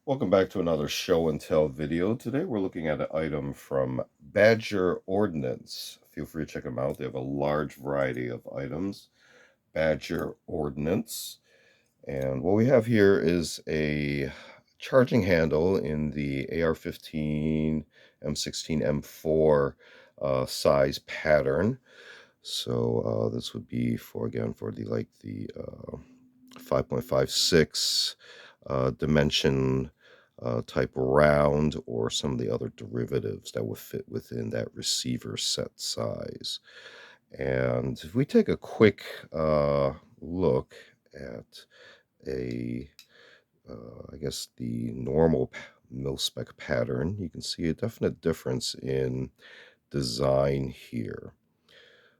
Welcome back to another show and tell video. Today we're looking at an item from Badger Ordnance. Feel free to check them out. They have a large variety of items. Badger Ordnance. And what we have here is a charging handle in the AR-15, M-16, M-4 size pattern. So this would be for the 5.56 dimension type round, or some of the other derivatives that would fit within that receiver set size. And if we take a quick look at I guess the normal mil-spec pattern, you can see a definite difference in design here.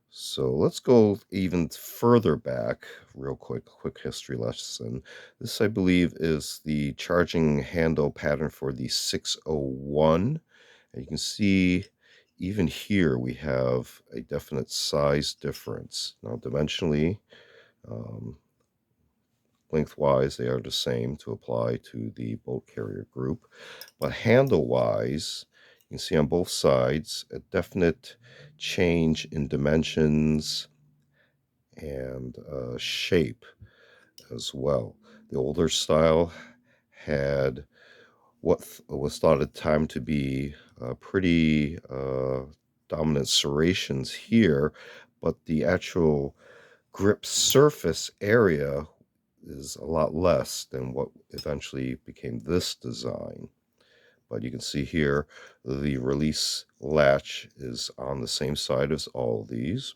So let's go even further back, real quick history lesson. This, I believe, is the charging handle pattern for the 601. And you can see even here we have a definite size difference. Now, dimensionally, um, lengthwise, they are the same to apply to the boat carrier group. But handle-wise, you can see on both sides a definite change in dimensions and shape as well. The older style had what was thought at the time to be pretty dominant serrations here, but the actual grip surface area is a lot less than what eventually became this design. But you can see here the release latch is on the same side as all of these,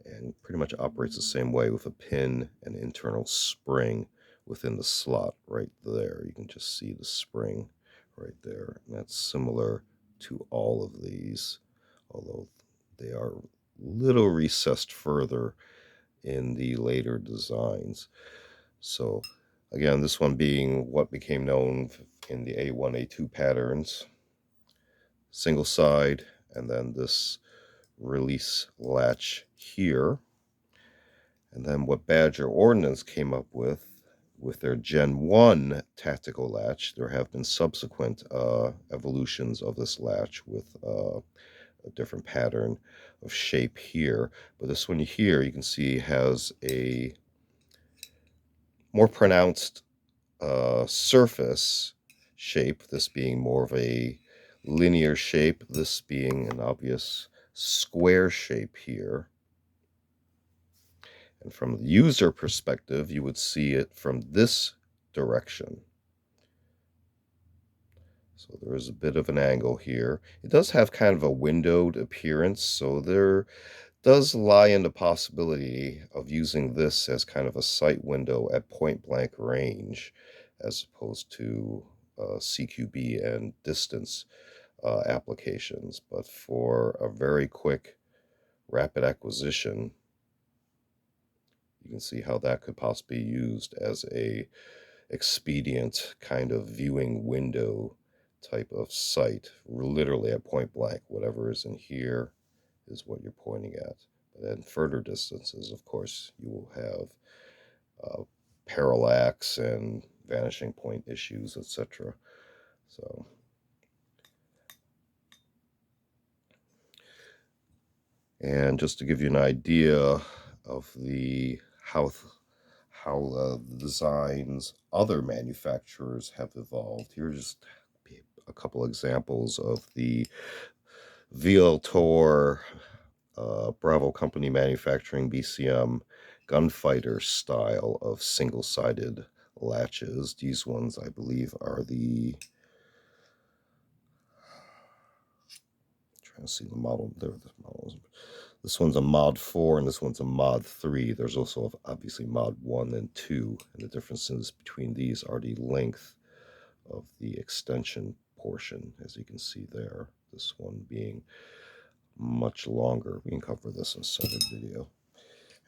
and pretty much operates the same way with a pin and internal spring within the slot right there. You can just see the spring right there, and that's similar to all of these, although they are little recessed further in the later designs. So again, this one being what became known in the A1, A2 patterns, single side, and then this release latch here. And then what Badger Ordnance came up with their Gen 1 tactical latch. There have been subsequent evolutions of this latch with a different pattern of shape here. But this one here, you can see, has a more pronounced surface shape, this being more of a linear shape, this being an obvious square shape here. And from the user perspective, you would see it from this direction. So there is a bit of an angle here. It does have kind of a windowed appearance, so there does lie in the possibility of using this as kind of a sight window at point blank range, as opposed to CQB and distance applications. But for a very quick, rapid acquisition, you can see how that could possibly be used as a expedient kind of viewing window type of sight, literally at point blank. Whatever is in here is what you're pointing at. But at further distances, of course, you will have parallax and vanishing point issues, etc. So, and just to give you an idea of how the designs other manufacturers have evolved, here's just a couple examples of the VLTOR Bravo Company Manufacturing BCM gunfighter style of single-sided latches. These ones, I believe, are the, trying to see the model there. This one's a mod 4 and this one's a mod 3. There's also obviously mod 1 and 2, and the differences between these are the length of the extension portion, as you can see there. This one being much longer. We can cover this in a separate video.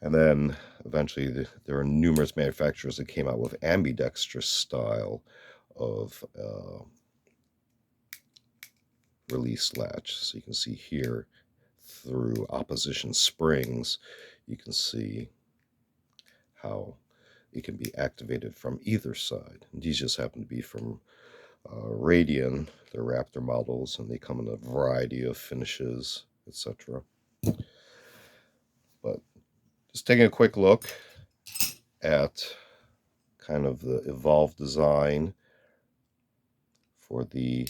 And then eventually there are numerous manufacturers that came out with ambidextrous style of release latch. So you can see here through opposition springs, you can see how it can be activated from either side. And these just happen to be from Radian, the Raptor models, and they come in a variety of finishes, etc. But just taking a quick look at kind of the evolved design for the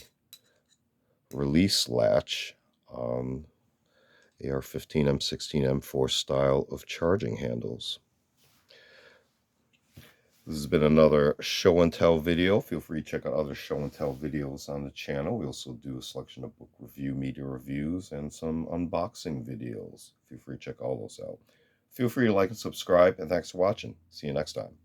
release latch on AR-15, M-16, M-4 style of charging handles. This has been another show and tell video. Feel free to check out other show and tell videos on the channel. We also do a selection of book review, media reviews, and some unboxing videos. Feel free to check all those out. Feel free to like and subscribe, and thanks for watching. See you next time.